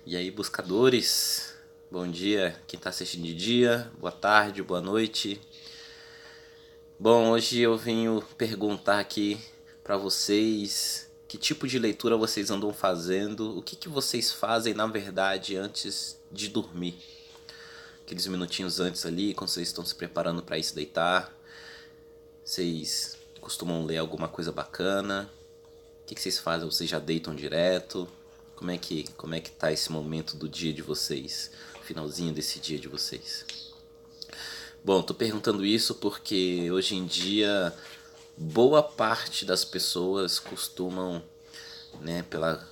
E aí, buscadores, bom dia. Quem está assistindo de dia, boa tarde, boa noite. Bom, hoje eu venho perguntar aqui para vocês que tipo de leitura vocês andam fazendo, o que vocês fazem na verdade antes de dormir. Aqueles minutinhos antes ali, quando vocês estão se preparando para ir se deitar, vocês costumam ler alguma coisa bacana? O que vocês fazem? Vocês já deitam direto? Como é que tá esse momento do dia de vocês? Finalzinho desse dia de vocês. Bom, tô perguntando isso porque hoje em dia boa parte das pessoas costumam, né, pela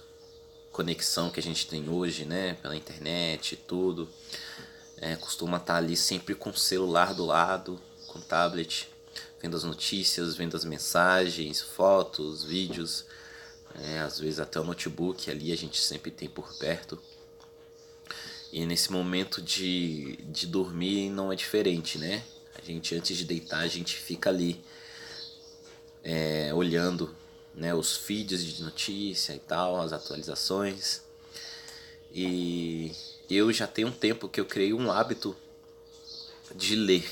conexão que a gente tem hoje, né, pela internet e tudo, costuma estar ali sempre com o celular do lado, com o tablet, vendo as notícias, vendo as mensagens, fotos, vídeos, às vezes até o notebook ali a gente sempre tem por perto. E nesse momento de dormir não é diferente, né? A gente antes de deitar a gente fica ali olhando, né, os feeds de notícia e tal, as atualizações. E eu já tenho um tempo que eu criei um hábito de ler,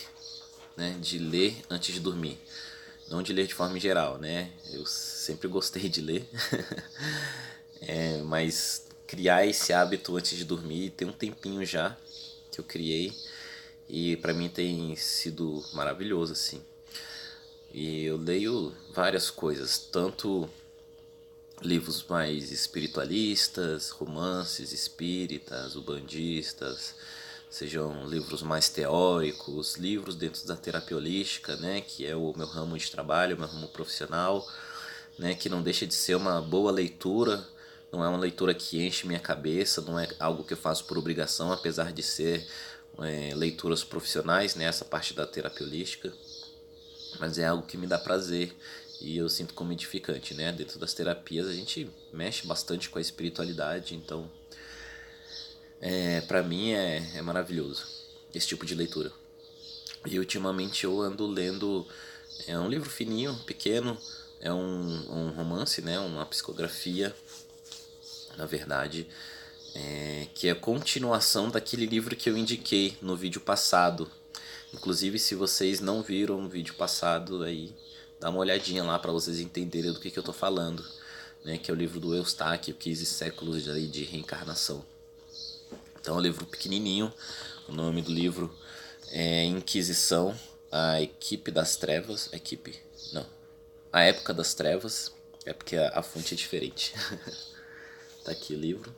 né? De ler antes de dormir. Não de ler de forma geral, né? Eu sempre gostei de ler. Mas criar esse hábito antes de dormir tem um tempinho já que eu criei. E pra mim tem sido maravilhoso, assim. E eu leio várias coisas, tanto livros mais espiritualistas, romances espíritas, ubandistas, sejam livros mais teóricos, livros dentro da terapia holística, né, que é o meu ramo de trabalho, o meu ramo profissional, né, que não deixa de ser uma boa leitura, não é uma leitura que enche minha cabeça, não é algo que eu faço por obrigação, apesar de ser leituras profissionais, né, essa parte da terapia holística, mas é algo que me dá prazer e eu sinto como edificante, né? Dentro das terapias a gente mexe bastante com a espiritualidade, então para mim é maravilhoso esse tipo de leitura. E ultimamente eu ando lendo um livro fininho, pequeno, é um romance, né? Uma psicografia, na verdade, que é a continuação daquele livro que eu indiquei no vídeo passado. Inclusive, se vocês não viram o vídeo passado, aí dá uma olhadinha lá para vocês entenderem do que eu tô falando, né? Que é o livro do Eustáquio, 15 séculos de reencarnação. Então é um livro pequenininho, o nome do livro é Inquisição, a Equipe das Trevas, não, a Época das Trevas, é porque a fonte é diferente. Tá aqui o livro,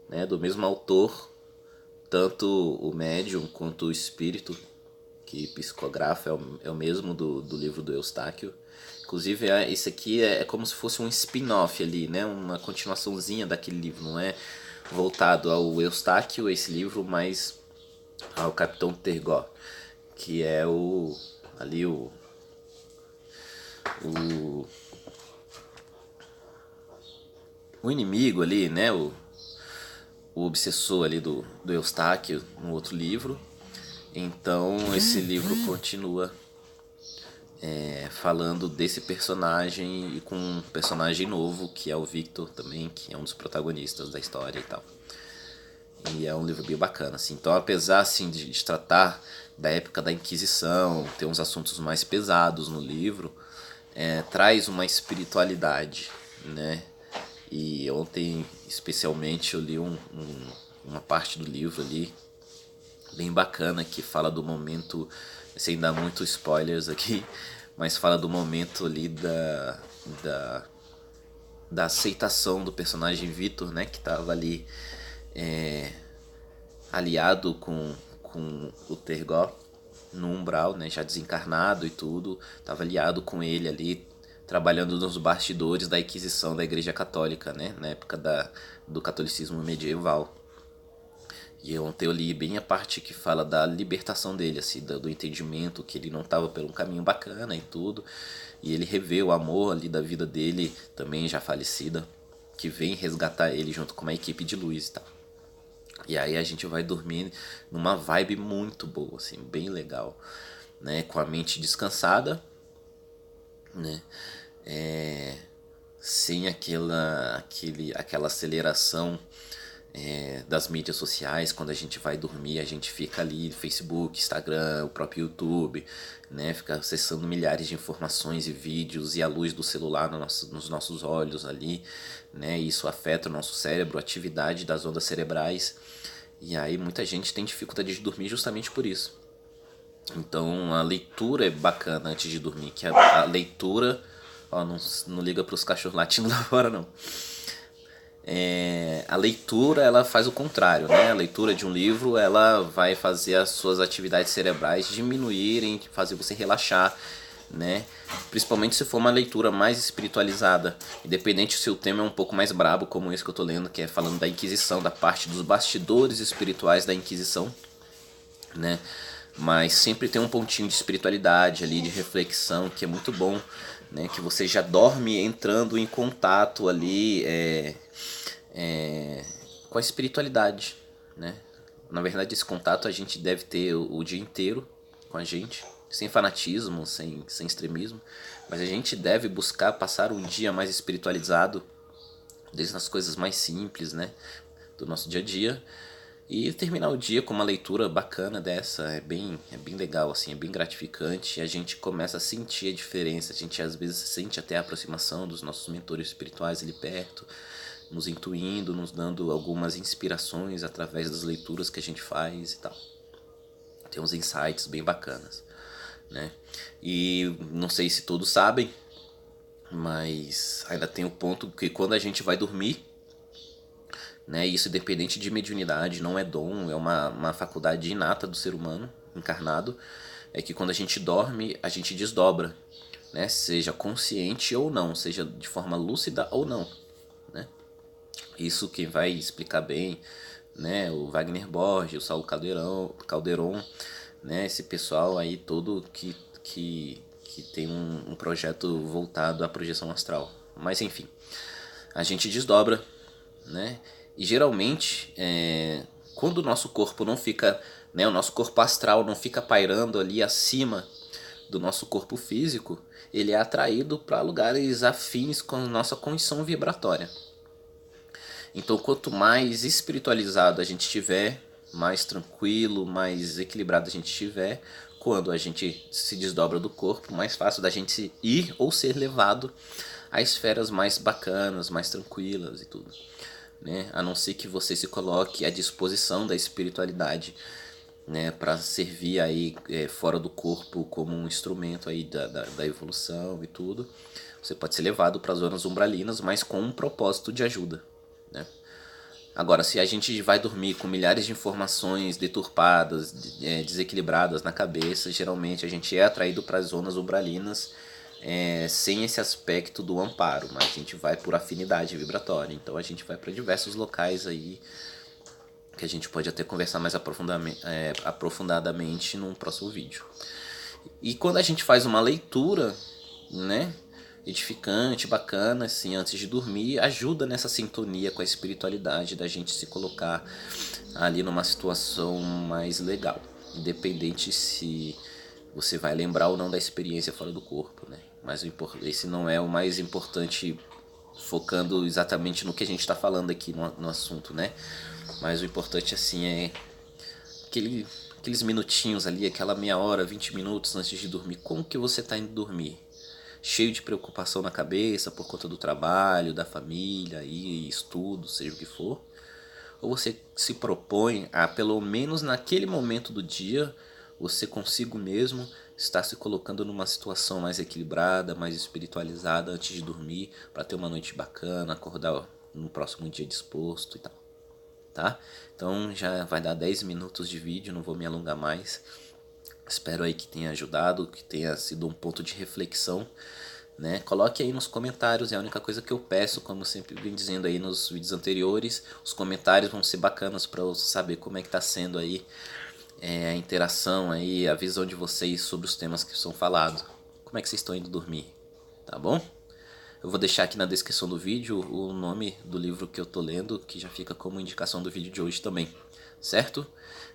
né? Do mesmo autor, tanto o médium quanto o espírito que psicografa é o mesmo do livro do Eustáquio. Inclusive, esse aqui é como se fosse um spin-off ali, né? Uma continuaçãozinha daquele livro. Não é voltado ao Eustáquio, esse livro, mas ao Capitão Tergó, que é o, o inimigo ali, né? O obsessor ali do Eustáquio no outro livro. Então esse livro continua falando desse personagem e com um personagem novo que é o Victor também, que é um dos protagonistas da história e tal. E é um livro bem bacana, assim. Então, apesar assim de tratar da época da Inquisição, ter uns assuntos mais pesados no livro, traz uma espiritualidade, né? E ontem, especialmente, eu li uma parte do livro ali bem bacana que fala do momento, sem dar muito spoilers aqui, mas fala do momento ali da, da aceitação do personagem Vitor, né, que tava ali aliado com o Tergó no umbral, né, já desencarnado e tudo, tava aliado com ele ali, trabalhando nos bastidores da Inquisição da Igreja Católica, né, na época do catolicismo medieval. E ontem eu li bem a parte que fala da libertação dele, assim, do entendimento que ele não estava pelo um caminho bacana e tudo. E ele revê o amor ali da vida dele, também já falecida, que vem resgatar ele junto com uma equipe de luz e tal. E aí a gente vai dormir numa vibe muito boa, assim, bem legal, né? Com a mente descansada, né? Sem aquela aceleração das mídias sociais. Quando a gente vai dormir, a gente fica ali, Facebook, Instagram, o próprio YouTube, né? Fica acessando milhares de informações e vídeos e a luz do celular nos nossos olhos ali, né? Isso afeta o nosso cérebro, a atividade das ondas cerebrais. E aí muita gente tem dificuldade de dormir justamente por isso. Então a leitura é bacana antes de dormir, que a leitura, ó, não liga para os cachorros latindo lá fora não. A leitura ela faz o contrário, né? A leitura de um livro ela vai fazer as suas atividades cerebrais diminuírem, fazer você relaxar, né? Principalmente se for uma leitura mais espiritualizada, independente se o tema é um pouco mais brabo, como esse que eu tô lendo, que é falando da Inquisição, da parte dos bastidores espirituais da Inquisição, né? Mas sempre tem um pontinho de espiritualidade ali, de reflexão, que é muito bom, né? Que você já dorme entrando em contato ali com a espiritualidade, né? Na verdade, esse contato a gente deve ter o dia inteiro com a gente, sem fanatismo, sem extremismo, mas a gente deve buscar passar um dia mais espiritualizado, desde as coisas mais simples, né, do nosso dia a dia, e terminar o dia com uma leitura bacana dessa é bem legal, assim, é bem gratificante, e a gente começa a sentir a diferença, a gente às vezes sente até a aproximação dos nossos mentores espirituais ali perto, nos intuindo, nos dando algumas inspirações através das leituras que a gente faz e tal. Tem uns insights bem bacanas, né? E não sei se todos sabem, mas ainda tem o ponto que quando a gente vai dormir, né, isso independente de mediunidade, não é dom, é uma faculdade inata do ser humano encarnado, é que quando a gente dorme, a gente desdobra, né, seja consciente ou não, seja de forma lúcida ou não, né? Isso quem vai explicar bem, né, o Wagner Borges, o Saulo Calderon, né, esse pessoal aí todo que tem um projeto voltado à projeção astral. Mas enfim, a gente desdobra, né? E geralmente, quando o nosso corpo não fica, né, o nosso corpo astral não fica pairando ali acima do nosso corpo físico, ele é atraído para lugares afins com a nossa condição vibratória. Então, quanto mais espiritualizado a gente estiver, mais tranquilo, mais equilibrado a gente estiver, quando a gente se desdobra do corpo, mais fácil da gente ir ou ser levado a esferas mais bacanas, mais tranquilas e tudo, né? A não ser que você se coloque à disposição da espiritualidade, né, para servir aí fora do corpo como um instrumento aí da evolução e tudo. Você pode ser levado para zonas umbralinas, mas com um propósito de ajuda, né? Agora, se a gente vai dormir com milhares de informações deturpadas, desequilibradas na cabeça, geralmente a gente é atraído para as zonas umbralinas sem esse aspecto do amparo, mas a gente vai por afinidade vibratória. Então a gente vai para diversos locais aí que a gente pode até conversar mais aprofundadamente num próximo vídeo. E quando a gente faz uma leitura, né, edificante, bacana, assim, antes de dormir, ajuda nessa sintonia com a espiritualidade, da gente se colocar ali numa situação mais legal, independente se você vai lembrar ou não da experiência fora do corpo, né? Mas esse não é o mais importante, focando exatamente no que a gente está falando aqui no assunto, né? Mas o importante, assim, é aqueles minutinhos ali, aquela meia hora, 20 minutos antes de dormir. Como que você está indo dormir? Cheio de preocupação na cabeça por conta do trabalho, da família, e estudo, seja o que for? Ou você se propõe a, pelo menos naquele momento do dia, você consigo mesmo estar se colocando numa situação mais equilibrada, mais espiritualizada antes de dormir, para ter uma noite bacana, acordar no próximo dia disposto e tal, tá? Então já vai dar 10 minutos de vídeo, não vou me alongar mais. Espero aí que tenha ajudado, que tenha sido um ponto de reflexão, né? Coloque aí nos comentários, é a única coisa que eu peço, como eu sempre vim dizendo aí nos vídeos anteriores. Os comentários vão ser bacanas para eu saber como é que tá sendo aí a interação aí, a visão de vocês sobre os temas que são falados. Como é que vocês estão indo dormir, tá bom? Eu vou deixar aqui na descrição do vídeo o nome do livro que eu tô lendo, que já fica como indicação do vídeo de hoje também, certo?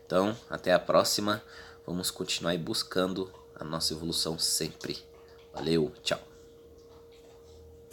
Então, até a próxima. Vamos continuar aí buscando a nossa evolução sempre. Valeu, tchau!